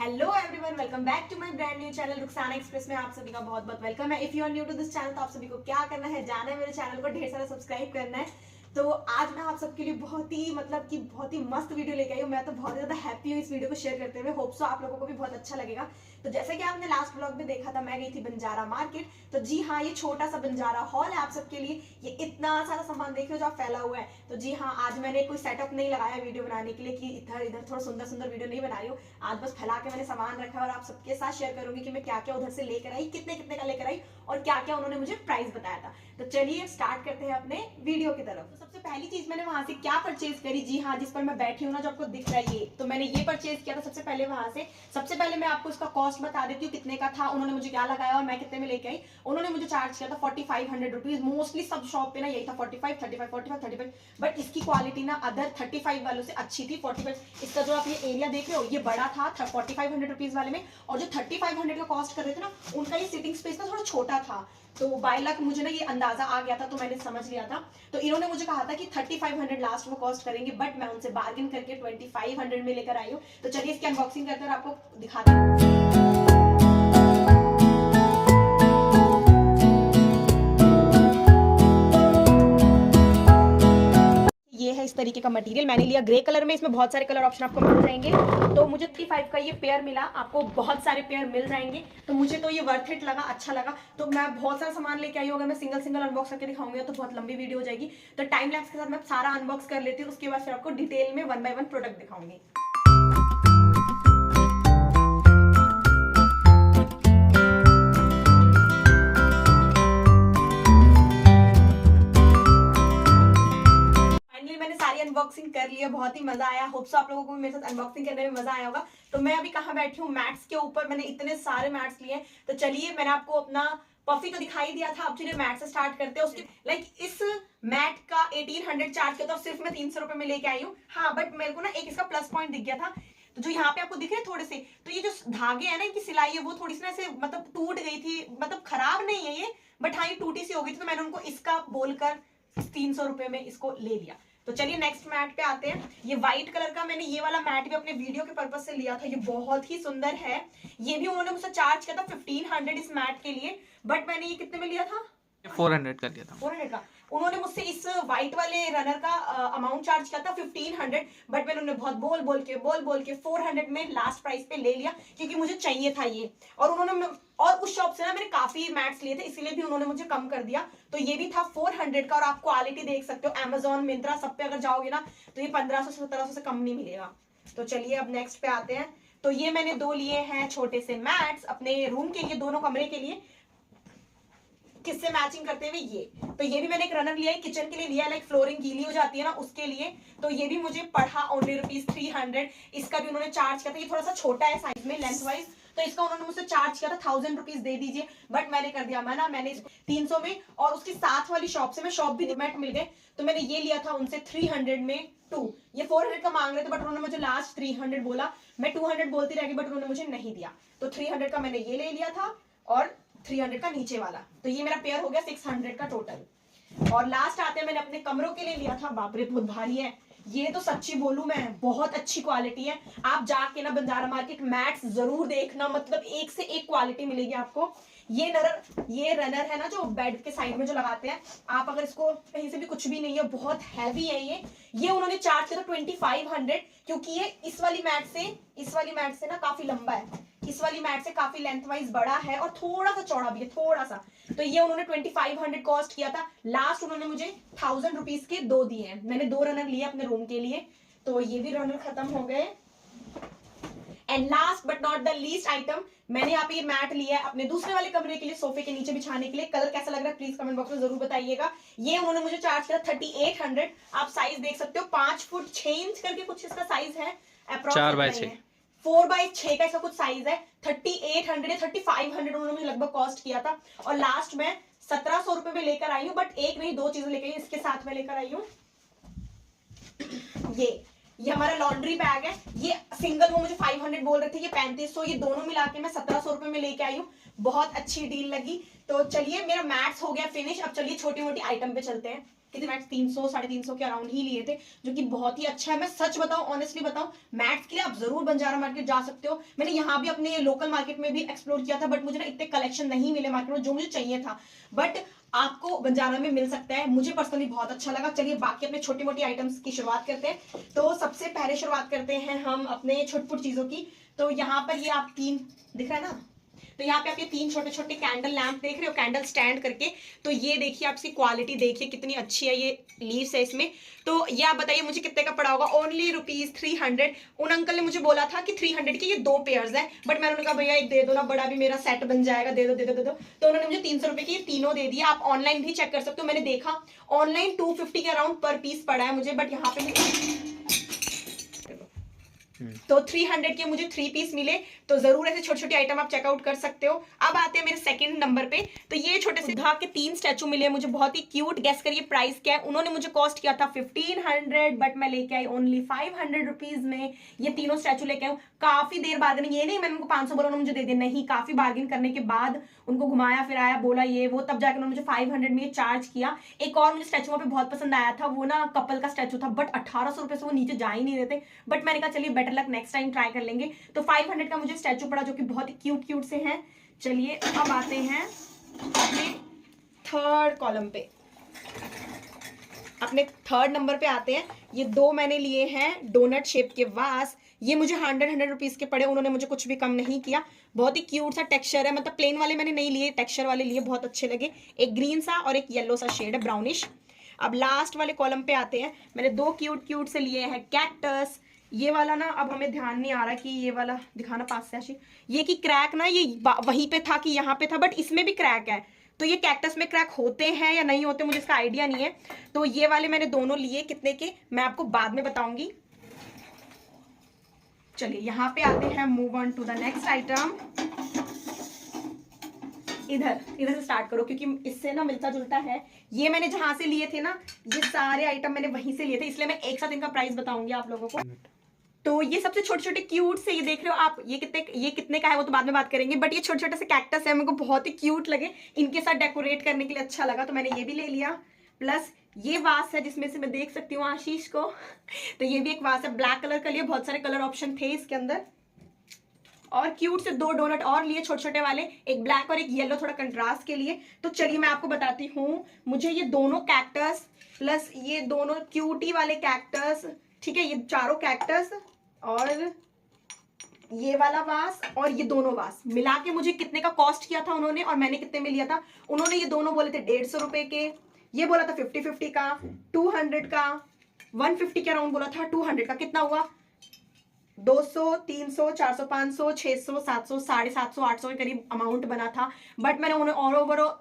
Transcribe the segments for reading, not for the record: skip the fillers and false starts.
Hello everyone, welcome back to my brand new channel Rukhsana Express में आप सभी का बहुत बहुत वेलकम है। If you are new to this channel तो आप सभी को क्या करना है, जाना है मेरे चैनल को ढेर सारा सब्सक्राइब करना है। तो आज मैं आप सबके लिए बहुत ही मस्त वीडियो लेके आई हूँ। मैं तो बहुत ज्यादा हैप्पी हूँ इस वीडियो को शेयर करते हुए। होप सो आप लोगों को भी बहुत अच्छा लगेगा। तो जैसे कि आपने लास्ट ब्लॉग में देखा था, मैं गई थी बंजारा मार्केट। तो जी हाँ, ये छोटा सा बंजारा हॉल है आप सबके लिए। ये इतना सारा सामान देख रहे हो जो आप फैला हुआ है। तो जी हाँ, आज मैंने कोई सेटअप नहीं लगाया वीडियो बनाने के लिए कि इधर इधर थोड़ा सुंदर सुंदर वीडियो नहीं बना रही हूँ। आज बस फैला के मैंने सामान रखा और आप सबके साथ शेयर करूंगी कि मैं क्या क्या उधर से लेकर आई, कितने कितने का लेकर आई और क्या क्या उन्होंने मुझे प्राइस बताया था। तो चलिए स्टार्ट करते हैं अपने वीडियो की तरफ। तो सबसे पहली चीज मैंने वहां से क्या परचेज करी, जी हाँ, जिस पर मैं बैठी हूँ ना, जो आपको दिख रहा है ये, तो मैंने ये परचेज किया था सबसे पहले वहां से। सबसे पहले मैं आपको इसका कॉस्ट बता देती हूँ कितने का था, उन्होंने मुझे क्या लगाया और मैं कितने में लेके आई। उन्होंने मुझे चार्ज किया था 4500 रुपीज। मोस्टली सब शॉप पे ना यही था 45, 35, 45, 35, बट इसकी क्वालिटी ना अदर 35 वालों से अच्छी थी। 45 इसका जो आप ये एरिया देख रहे हो ये बड़ा था 4500 रुपीज वाले में, और जो 3500 का कॉस्ट कर रहे थे ना, उनका ये सिटिंग स्पेस ना थोड़ा छोटा था। तो बाय लक मुझे ना ये अंदाजा आ गया था, तो मैंने समझ लिया था। तो इन्होंने मुझे कहा था कि 3500 लास्ट वो कॉस्ट करेंगे, बट मैं उनसे बार्गेन करके 2500 में लेकर आई हूँ। तो चलिए इसकी अनबॉक्सिंग करते हैं और आपको दिखाते हैं। ये है इस तरीके का मटेरियल मैंने लिया ग्रे कलर में। इसमें बहुत सारे कलर ऑप्शन आपको मिल जाएंगे। तो मुझे 35 का ये पेयर मिला, आपको बहुत सारे पेयर मिल जाएंगे। तो मुझे तो ये वर्थ इट लगा, अच्छा लगा। तो मैं बहुत सारा सामान लेके आई हूँ। अगर मैं सिंगल सिंगल अनबॉक्स करके दिखाऊंगी तो बहुत लंबी वीडियो हो जाएगी। तो टाइम लैप्स के साथ मैं सारा अनबॉक्स कर लेती हूँ, उसके बाद फिर आपको डिटेल में 1 बाय 1 प्रोडक्ट दिखाऊंगी। अनबॉक्सिंग कर लिया, बहुत ही मजा आया। होप सो आप लोगों को भी मेरे साथ अनबॉक्सिंग करने में मजा आया होगा। तो मैं अभी कहाँ बैठी हूँ, मैट्स के ऊपर। मैंने इतने सारे मैट्स लिए। तो चलिए, मैंने आपको अपना पफी तो दिखाई दिया था, अब चलिए मैट से स्टार्ट करते हैं। उसके इस मैट का 1800 चार्ज किया था, सिर्फ मैं 300 रुपए में लेके आई हूँ। हाँ, बट मेरे को ना एक इसका प्लस पॉइंट दिख गया था। तो जो यहाँ पे आपको दिख रहे हैं थोड़े से, तो ये जो धागे है ना, इनकी सिलाई है वो थोड़ी सी ना ऐसे मतलब टूट गई थी। मतलब खराब नहीं है ये, बट हाँ ये टूटी सी हो गई थी। तो मैंने उनको इसका बोलकर 300 रुपए में इसको ले लिया। तो चलिए नेक्स्ट मैट पे आते हैं। ये व्हाइट कलर का मैंने ये वाला मैट भी अपने वीडियो के पर्पज से लिया था। ये बहुत ही सुंदर है। ये भी उन्होंने मुझसे चार्ज किया था 1500 इस मैट के लिए, बट मैंने ये कितने में लिया था, 400 का लिया था। 400 का। उन्होंने मुझसे इस व्हाइट वाले रनर का अमाउंट चार्ज किया था 1500, बट मैंने उन्हें बहुत बोल बोल के 400 में लास्ट प्राइस पे ले लिया, क्योंकि मुझे चाहिए था ये। और उन्होंने और उस शॉप से ना मैंने काफी मैट्स लिए थे, इसीलिए भी उन्होंने मुझे कम कर दिया। तो ये भी था 400 का, और आप क्वालिटी देख सकते हो। अमेजोन, मिंत्रा सब पे अगर जाओगे ना तो ये 1500 से 1700 से कम नहीं मिलेगा। तो चलिए अब नेक्स्ट पे आते हैं। तो ये मैंने 2 लिए हैं छोटे से मैट्स अपने रूम के लिए, दोनों कमरे के लिए, किससे मैचिंग करते हुए ये। तो ये भी मैंने एक रनर लिया है, किचन के लिए लिया, लाइक फ्लोरिंग गीली हो जाती है ना उसके लिए। तो ये भी मुझे पड़ा ओनली ₹300। इसका भी उन्होंने चार्ज किया था। ये थोड़ा सा छोटा है साइज में, लेंथ वाइज, तो इसका उन्होंने मुझसे चार्ज किया था 1000 रुपीज दे दीजिए, बट मैंने कर दिया मना। मैंने 300 में, और उसके साथ वाली शॉप से मैं शॉप भी मैट मिल गए, तो मैंने ये लिया था उनसे 300 में 2। ये 400 का मांग रहे थे, बट उन्होंने मुझे लास्ट 300 बोला। मैं 200 बोलती रह गई, बट उन्होंने मुझे नहीं दिया। तो 300 का मैंने ये ले लिया था, और 300 का नीचे वाला। तो ये मेरा पेयर हो गया 600 का टोटल। और लास्ट आते हैं, मैंने अपने कमरों के लिए लिया था। बाप रे, बहुत भारी है ये तो, सच्ची बोलूं मैं, बहुत अच्छी क्वालिटी है। आप जाके ना बंजारा मार्केट मैट्स जरूर देखना, मतलब एक से एक क्वालिटी मिलेगी आपको। ये रनर है ना, जो बेड के साइड में जो लगाते हैं, आप अगर इसको कहीं से भी, कुछ भी नहीं है, बहुत हैवी है ये उन्होंने चार्ज किया था 2500, क्योंकि ये इस वाली मैट से ना काफी लंबा है। इस वाली मैट से काफी लेंथ वाइज बड़ा है, और थोड़ा सा चौड़ा भी है, थोड़ा सा। तो ये उन्होंने 2500 कॉस्ट किया था। लास्ट उन्होंने मुझे 1000 रुपीज के 2 दिए हैं। मैंने 2 रनर लिए अपने रूम के लिए। तो ये भी रनर खत्म हो गए। And last but not the least item, मैंने यहाँ पे ये मैट लिया है अपने दूसरे वाले कमरे के लिए, सोफे के नीचे बिछाने के लिए। कलर कैसा लग रहा है प्लीज कमेंट बॉक्स में जरूर बताइएगा। ये उन्होंने मुझे चार्ज किया 3800। आप साइज देख सकते हो, 5 फुट 6 इंच करके कुछ इसका साइज है, 4x6 4x6 का इसका कुछ साइज है। 3800 या 3500 उन्होंने मुझे लगभग कॉस्ट किया था। और लास्ट में 1700 रुपए में लेकर आई हूँ, बट एक नहीं 2 चीजें लेकर आई, इसके साथ में लेकर आई हूँ ये हमारा लॉन्ड्री बैग है। ये सिंगल वो मुझे 500 बोल रहे थे, ये 3500, ये दोनों मिला के मैं 1700 रुपए में लेके आई हूँ। बहुत अच्छी डील लगी। तो चलिए, मेरा मैट्स हो गया फिनिश। अब चलिए छोटी मोटी आइटम पे चलते हैं। कितने मैट्स 300 350 के अराउंड ही लिए थे, जो कि बहुत ही अच्छा है। मैं सच बताऊं, ऑनेस्टली बताऊं, मैट्स के लिए आप जरूर बंजारा मार्केट जा सकते हो। मैंने यहाँ भी अपने लोकल मार्केट में भी एक्सप्लोर किया था, बट मुझे ना इतने कलेक्शन नहीं मिले मार्केट में जो मुझे चाहिए था, बट आपको बंजारा में मिल सकता है। मुझे पर्सनली बहुत अच्छा लगा। चलिए बाकी अपने छोटी मोटी आइटम्स की शुरुआत करते हैं। तो सबसे पहले शुरुआत करते हैं हम अपने छोटी चीजों की। तो यहाँ पर ये आप 3 दिख रहा है ना, तो यहाँ पे आप ये 3 छोटे छोटे कैंडल लैंप देख रहे हो, कैंडल स्टैंड करके। तो ये देखिए, आप इसकी क्वालिटी देखिए कितनी अच्छी है, ये लीव्स है इसमें। तो ये आप बताइए मुझे कितने का पड़ा होगा? ओनली ₹300। उन अंकल ने मुझे बोला था कि 300 के ये 2 पेयर्स हैं, बट मैंने उन्होंने कहा भैया एक दे दो ना, बड़ा भी मेरा सेट बन जाएगा, दे दो दे दो दे दो। तो उन्होंने मुझे 300 रुपए के ये तीनों दे दिए। आप ऑनलाइन भी चेक कर सकते हो, मैंने देखा ऑनलाइन 250 के अराउंड पर पीस पड़ा है मुझे, बट यहाँ पे तो 300 के मुझे 3 पीस मिले। तो जरूर ऐसे छोटे छोटे आइटम आप चेकआउट कर सकते हो। अब आते हैं मेरे सेकंड नंबर पे। तो ये छोटे से बुद्धा के 3 स्टैचू मिले मुझे, बहुत ही क्यूट। गेस करिए प्राइस क्या है? उन्होंने मुझे कॉस्ट किया था 1500, बट मैं लेके आई ओनली 500 रुपीज में। ये तीनों स्टैचू लेके आई। काफी देर बार्गेनिंग, ये नहीं मैंने उनको 500 बोला उन्होंने मुझे दे दिया, नहीं, काफी बार्गेन करने के बाद उनको घुमाया फिराया, बोला ये वो, तब जाकर उन्होंने मुझे 500 में चार्ज किया। एक और मुझे स्टैचू वहां पे बहुत पसंद आया था, वो ना कपल का स्टैचू था, बट 1800 रुपए से वो नीचे जा ही नहीं देते। बट मैंने कहा चलिए better luck, next time try कर लेंगे। तो 500 का मुझे स्टैचू पड़ा, जो कि बहुत ही क्यूट क्यूट से हैं। चलिए अब आते हैं अपने थर्ड कॉलम पे, अपने थर्ड नंबर पे आते हैं। ये 2 मैंने लिए हैं डोनट शेप के वास। ये मुझे 100 रुपीज के पड़े, उन्होंने मुझे कुछ भी कम नहीं किया। बहुत ही क्यूट सा टेक्सचर है, मतलब प्लेन वाले मैंने नहीं लिए, टेक्सचर वाले लिए, बहुत अच्छे लगे। एक ग्रीन सा और एक येलो सा शेड है, ब्राउनिश। अब लास्ट वाले कॉलम पे आते हैं। मैंने 2 क्यूट क्यूट से लिए हैं कैक्टस। ये वाला ना अब हमें ध्यान नहीं आ रहा कि ये वाला दिखाना पास से आशी, ये की क्रैक ना ये वहीं पे था कि यहाँ पे था, बट इसमें भी क्रैक है। तो ये कैक्टस में क्रैक होते हैं या नहीं होते मुझे इसका आइडिया नहीं है। तो ये वाले मैंने दोनों लिए, कितने के मैं आपको बाद में बताऊंगी। चलिए यहाँ पे आते हैं, move on to the next item. इधर से स्टार्ट करो, क्योंकि इससे ना मिलता जुलता है। ये मैंने जहां से लिए थे ना, ये सारे आइटम मैंने वहीं से लिए थे, इसलिए मैं एक साथ इनका प्राइस बताऊंगी आप लोगों को। तो ये सबसे छोटे छोटे क्यूट से, ये देख रहे हो आप, ये कितने का है वो तो बाद में बात करेंगे, बट ये छोटे छोटे से कैक्टस है, मेरे को बहुत ही क्यूट लगे, इनके साथ डेकोरेट करने के लिए अच्छा लगा, तो मैंने ये भी ले लिया। प्लस ये वास है जिसमें से मैं देख सकती हूँ आशीष को तो ये भी एक वास है, ब्लैक कलर का लिए, बहुत सारे कलर ऑप्शन थे इसके अंदर। और क्यूट से 2 डोनट और लिए छोटे छोटे वाले, एक ब्लैक और एक येलो, थोड़ा कंट्रास्ट के लिए। तो चलिए मैं आपको बताती हूँ, मुझे ये दोनों कैक्टस प्लस ये दोनों क्यूटी वाले कैक्टस, ठीक है, ये चारों कैक्टस और ये वाला वास और ये दोनों वास मिला के मुझे कितने का कॉस्ट किया था उन्होंने, और मैंने कितने में लिया था? उन्होंने ये दोनों बोले थे 150 रुपए के, ये बोला था 50-50 का, 200 का, 150 के अराउंड बोला था, 200 का। कितना हुआ? 200, 300, 400, 500, 600, 700, 750, 800 के करीब अमाउंट बना था। बट मैंने उन्हें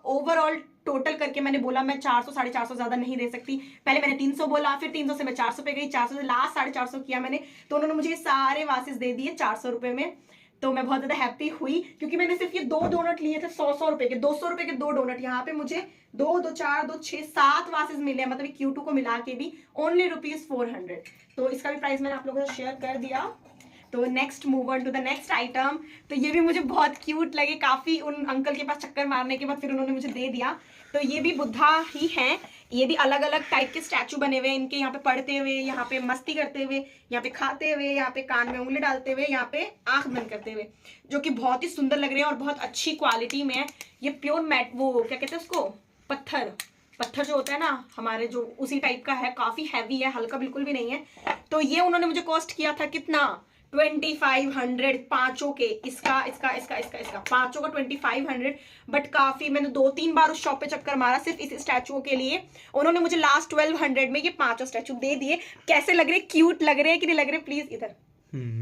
ओवरऑल टोटल करके मैंने बोला मैं 400, 450 ज्यादा नहीं दे सकती। पहले मैंने 300 बोला, फिर 300 से मैं 400 पे गई, 400 से लास्ट 450 किया मैंने। तो उन्होंने मुझे सारे वासेस दे दिए 400 रुपए में। तो मैं बहुत ज्यादा हैप्पी हुई, क्योंकि मैंने सिर्फ ये 2 डोनट लिए थे 100 रुपए के, 200 रुपए के 2 डोनट। यहाँ पे मुझे 2, 2, 4, 2, 6, 7 वासेस मिले, मतलब Q2 को मिला के भी ओनली ₹400। तो इसका भी प्राइस मैंने आप लोगों से शेयर कर दिया। तो next move on to the next item. तो ये भी मुझे बहुत क्यूट लगे, काफी उन अंकल के पास चक्कर मारने के बाद फिर उन्होंने मुझे दे दिया। तो ये भी बुद्धा ही हैं, ये भी अलग अलग टाइप के स्टैचू बने हुए हैं इनके, यहाँ पे पढ़ते हुए, यहाँ पे मस्ती करते हुए, यहाँ पे खाते हुए, यहाँ पे कान में उंगली डालते हुए, यहाँ पे आंख बंद करते हुए, जो कि बहुत ही सुंदर लग रहे हैं और बहुत अच्छी क्वालिटी में है। ये प्योर मैट, वो क्या कहते हैं उसको, पत्थर जो होता है ना हमारे, जो उसी टाइप का है, काफी हैवी है, हल्का बिल्कुल भी नहीं है। तो ये उन्होंने मुझे कॉस्ट किया था कितना? 2500 पांचों के, इसका पांचों का 2500। बट काफी, मैंने 2-3 बार उस शॉप पे चक्कर मारा सिर्फ इस स्टैचू के लिए। उन्होंने मुझे लास्ट 1200 में ये 5 स्टैचू दे दिए। कैसे लग रहे? क्यूट लग रहे हैं कि नहीं लग रहे? प्लीज इधर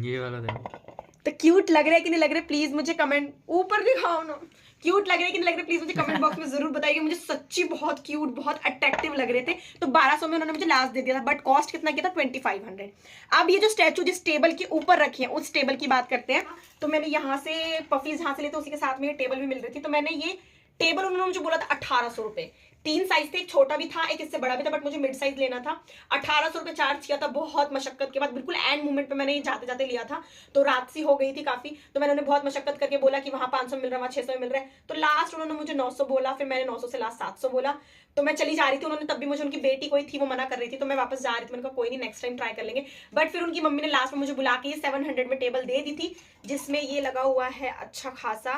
ये वाला देखो, तो क्यूट लग रहे हैं कि नहीं लग रहे? प्लीज मुझे कमेंट ऊपर दिखाओ ना, क्यूट लग रहे हैं कि नहीं लग रहे? प्लीज मुझे कमेंट बॉक्स में जरूर बताइए। मुझे सच्ची बहुत क्यूट, बहुत अट्रैक्टिव लग रहे थे। तो 1200 में उन्होंने मुझे लास्ट दे दिया था, बट कॉस्ट कितना किया था? 2500। अब ये जो स्टैचू जिस टेबल के ऊपर रखे हैं, उस टेबल की बात करते हैं। तो मैंने यहाँ से पफीज जहाँ से लिए थे, उसी के साथ में ये टेबल भी मिल रही थी। तो मैंने ये टेबल, उन्होंने मुझे बोला था 1800 रुपए। 3 साइज थे, एक छोटा भी था एक इससे बड़ा भी था, बट मुझे मिड साइज लेना था। 1800 रुपये चार्ज किया था, बहुत मशक्कत के बाद, बिल्कुल एंड मोमेंट पे मैंने ये जाते जाते लिया था, तो रात सी हो गई थी काफी, तो मैंने उन्हें बहुत मशक्कत करके बोला कि वहाँ 500 मिल रहा है, वहाँ 600 मिल रहा है, तो लास्ट उन्होंने मुझे 900 बोला, फिर मैंने 900 से लास्ट 700 बोला, तो मैं चली जा रही थी। उन्होंने तब भी मुझे, उनकी बेटी कोई थी वो मना कर रही थी, तो मैं वापस जा रही थी, मैंने कहा कोई नहीं नेक्स्ट टाइम ट्राई कर लेंगे। बट फिर उनकी मम्मी ने लास्ट में मुझे बुला के ये 700 में टेबल दे दी थी, जिसमें ये लगा हुआ है अच्छा खासा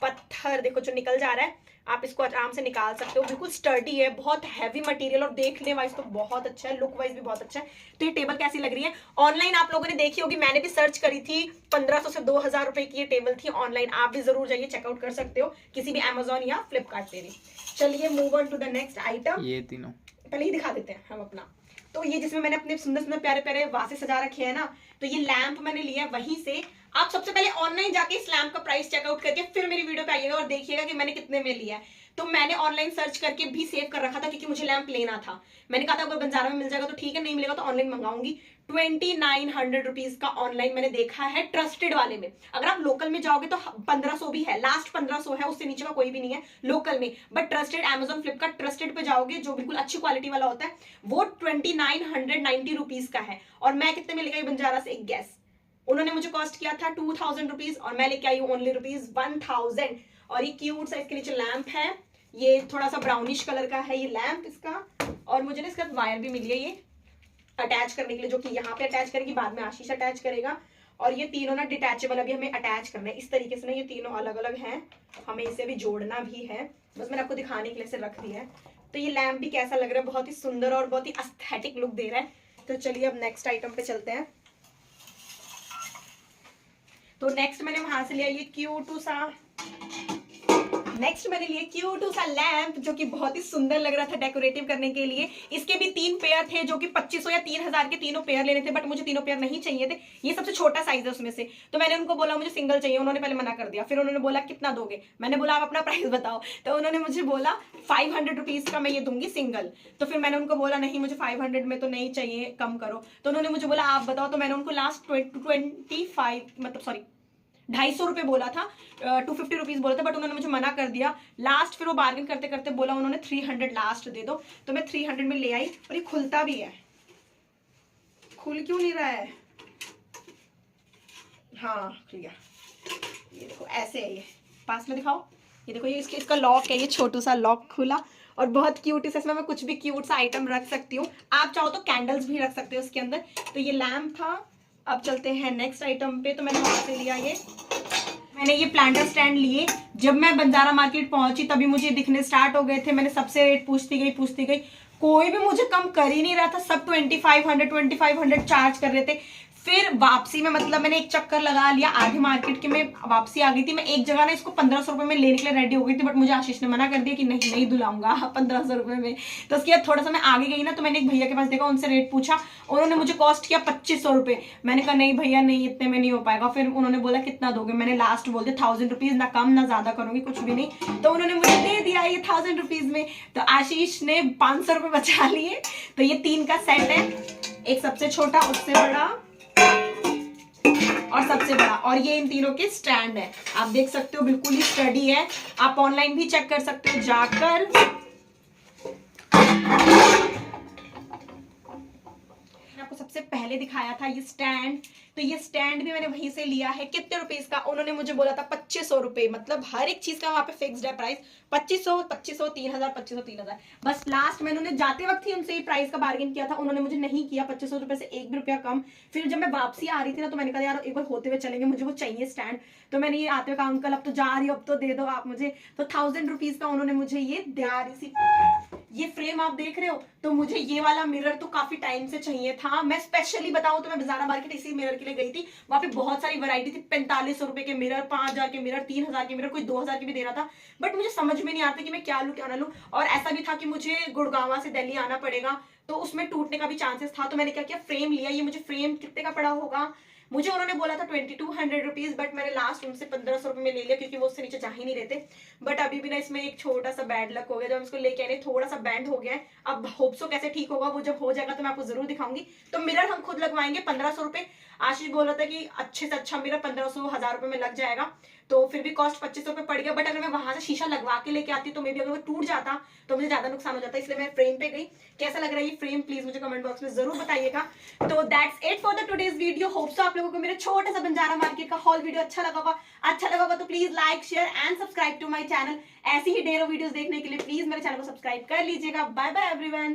पत्थर, देखो जो निकल जा रहा है, आप इसको आराम से निकाल सकते हो, बिल्कुल स्टर्डी है, बहुत हैवी मटेरियल, और देखने वाइज तो बहुत अच्छा है, लुक वाइज भी बहुत अच्छा है। तो ये टेबल कैसी लग रही है? ऑनलाइन आप लोगों ने देखी होगी, मैंने भी सर्च करी थी, 1500 से 2000 रुपए की ये टेबल थी ऑनलाइन, आप भी जरूर जाइए चेकआउट कर सकते हो किसी भी Amazon या फ्लिपकार्ट पे भी। चलिए move on to the next item. ये तीनों पहले ही दिखा देते हैं हम अपना। तो ये जिसमें मैंने अपने सुंदर सुंदर प्यारे प्यारे वासे सजा रखे हैं ना, तो ये लैंप मैंने लिया है वहीं से। आप सबसे पहले ऑनलाइन जाके इस लैंप का प्राइस चेकआउट करके फिर मेरी वीडियो पे आइएगा और देखिएगा कि मैंने कितने में लिया है। तो मैंने ऑनलाइन सर्च करके भी सेव कर रखा था, क्योंकि मुझे लैंप लेना था। मैंने कहा था अगर बंजारा में मिल जाएगा तो ठीक है, नहीं मिलेगा तो ऑनलाइन मंगाऊंगी। 2900 रुपीज का ऑनलाइन मैंने देखा है ट्रस्टेड वाले में। अगर आप लोकल में जाओगे तो 1500 भी है, लास्ट 1500 है, उससे नीचे का कोई भी नहीं है लोकल में। But trusted Amazon Flipkart trusted पे जाओगे, जो बिल्कुल अच्छी क्वालिटी वाला होता है, वो 2990 रुपीज का है। और मैं कितने में लेके आई बंजारा से, एक गैस। उन्होंने मुझे कॉस्ट किया था 2000 रुपीज, और मैं लेके आई हूँ ओनली रुपीज 1000। और ये क्यूट सा इसके नीचे लैंप है, ये थोड़ा सा ब्राउनिश कलर का है ये लैंप इसका। और मुझे ना इसका वायर भी मिली है ये अटैच करने के लिए, जो कि यहाँ पे अटैच करेगी, बाद में आशीष अटैच करेगा। और ये तीनों ना डिटैचेबल अभी हमें अटैच करना है इस तरीके से ना, ये तीनों अलग अलग हैं, हमें इसे अभी जोड़ना भी है, बस मैंने आपको दिखाने के लिए से रख दिया है। तो ये लैंप भी कैसा लग रहा है, बहुत ही सुंदर और बहुत ही एस्थेटिक लुक दे रहा है। तो चलिए अब नेक्स्ट आइटम पे चलते हैं। तो नेक्स्ट मैंने वहां से लिया ये क्यूट सा लैंप, जो कि बहुत ही सुंदर लग रहा था डेकोरेटिव करने के लिए। इसके भी 3 पेयर थे, जो कि 2500 या 3000 के तीनों पेयर लेने थे, बट मुझे तीनों पेयर नहीं चाहिए थे, ये सबसे छोटा साइज है उसमें से। तो मैंने उनको बोला मुझे सिंगल चाहिए, उन्होंने पहले मना कर दिया। फिर उन्होंने बोला कितना दोगे, मैंने बोला आप अपना प्राइस बताओ। तो उन्होंने मुझे बोला 500 रुपीज का मैं ये दूंगी सिंगल। तो फिर मैंने उनको बोला नहीं, मुझे 500 में तो नहीं चाहिए, कम करो। तो उन्होंने मुझे बोला आप बताओ। तो मैंने उनको लास्ट 250 रुपए बोला था, 250 रुपीज बोला था, बट उन्होंने मुझे मना कर दिया लास्ट। फिर वो बार्गेन करते करते बोला उन्होंने 300 लास्ट दे दो। तो मैं 300 में ले आई, और ये खुलता भी है। खुल क्यों नहीं रहा है? हाँ खुल गया। ये देखो ऐसे है, ये पास में दिखाओ, ये देखो ये इसका लॉक है, ये छोटू सा लॉक खुला, और बहुत क्यूट है। इसमें मैं कुछ भी क्यूट सा आइटम रख सकती हूँ, आप चाहो तो कैंडल्स भी रख सकते हो उसके अंदर। तो ये लैम्प था। अब चलते हैं नेक्स्ट आइटम पे। तो मैंने वहां से लिया मैंने ये प्लांटर स्टैंड लिए। जब मैं बंजारा मार्केट पहुंची तभी मुझे दिखने स्टार्ट हो गए थे, मैंने सबसे रेट पूछती गई, कोई भी मुझे कम कर ही नहीं रहा था, सब 2500 चार्ज कर रहे थे। फिर वापसी में मतलब मैंने एक चक्कर लगा लिया, आधी मार्केट के में वापसी आ गई थी। मैं एक जगह ना इसको 1500 रुपए में लेने के लिए रेडी हो गई थी, बट मुझे आशीष ने मना कर दिया कि नहीं दुलाऊंगा 1500 रुपए में। तो उसके बाद थोड़ा सा मैं आगे गई ना, तो मैंने एक भैया के पास देखा, उनसे रेट पूछा, उन्होंने मुझे कॉस्ट किया 2500 रुपए। मैंने कहा नहीं भैया नहीं, इतने में नहीं हो पाएगा। फिर उन्होंने बोला कितना दोगे, मैंने लास्ट बोल दिया 1000 रुपीज, ना कम ना ज्यादा करूंगी, कुछ भी नहीं। तो उन्होंने मुझे दे दिया ये 1000 रुपीज में। तो आशीष ने 500 रुपए बचा लिए। तो ये 3 का सेट है, एक सबसे छोटा, उससे बड़ा और सबसे बड़ा, और ये इन तीनों के स्टैंड है। आप देख सकते हो बिल्कुल ही स्टडी है, आप ऑनलाइन भी चेक कर सकते हो जाकर। आपको सबसे पहले दिखाया था ये स्टैंड, तो ये स्टैंड भी मैंने वहीं से लिया है। कितने रुपीस का? उन्होंने मुझे बोला था 2500 रुपए, मतलब हर एक चीज का वहां पे फिक्स्ड है प्राइस, 2500 3000 2500 3000। बस लास्ट मैंने उन्हें जाते वक्त ही उनसे ये प्राइस का बार्गेन किया था, उन्होंने मुझे नहीं किया 2500 रुपए से 1 भी रुपया कम। फिर जब मैं वापसी आ रही थी ना, तो मैंने कहा यार एक बार होते हुए चलेंगे, मुझे वो चाहिए स्टैंड। तो मैंने ये आते हुए कहा अंकल अब तो जा रही हो, अब तो दे दो आप मुझे। तो 1000 रुपीज का उन्होंने मुझे ये दिया। ये फ्रेम आप देख रहे हो, तो मुझे ये वाला मिरर तो काफी टाइम से चाहिए था। मैं स्पेशली बताऊं तो मैं बंजारा मार्केट इसी मिरर के लिए गई थी, वहां पे बहुत सारी वैरायटी थी, 4500 रुपए के मिरर, 5000 के मिरर, 3000 के मिरर, कोई 2000 के भी दे रहा था। बट मुझे समझ में नहीं आता कि मैं क्या लूं क्या ना लूं। और ऐसा भी था कि मुझे गुड़गांव से दिल्ली आना पड़ेगा, तो उसमें टूटने का भी चांसेस था। तो मैंने क्या किया, फ्रेम लिया। ये मुझे फ्रेम कितने का पड़ा होगा, मुझे उन्होंने बोला था 2200 रुपीज, बट मैंने लास्ट उनसे 1500 रुपए में ले लिया, क्योंकि वो उससे नीचे जा ही नहीं रहते। बट अभी भी ना इसमें एक छोटा सा बैड लक हो गया, जब इसको लेके आने थोड़ा सा बैंड हो गया है। अब होप्सो कैसे ठीक होगा, वो जब हो जाएगा तो मैं आपको जरूर दिखाऊंगी। तो मिरर हम खुद लगवाएंगे 1500 रुपए। आशीष बोल रहा था कि अच्छे से अच्छा मिरर 1500 1000 रुपए में लग जाएगा। तो फिर भी कॉस्ट 2500 रुपये पड़ गया, बट अगर मैं वहां से शीशा लगवा के लेके आती तो मे भी अगर वो टूट जाता तो मुझे ज्यादा नुकसान हो जाता, इसलिए मैं फ्रेम पे गई। कैसा लग रहा है ये फ्रेम प्लीज मुझे कमेंट बॉक्स में जरूर बताइएगा। तो that's it for the today's video. Hope so आप लोगों को मेरा छोटा सा बंजारा मार्केट का हॉल वीडियो अच्छा लगा होगा तो please like share and subscribe to my channel. ऐसी ही ढेरों वीडियोस देखने के लिए प्लीज मेरे चैनल को सब्सक्राइब कर लीजिएगा। Bye bye everyone.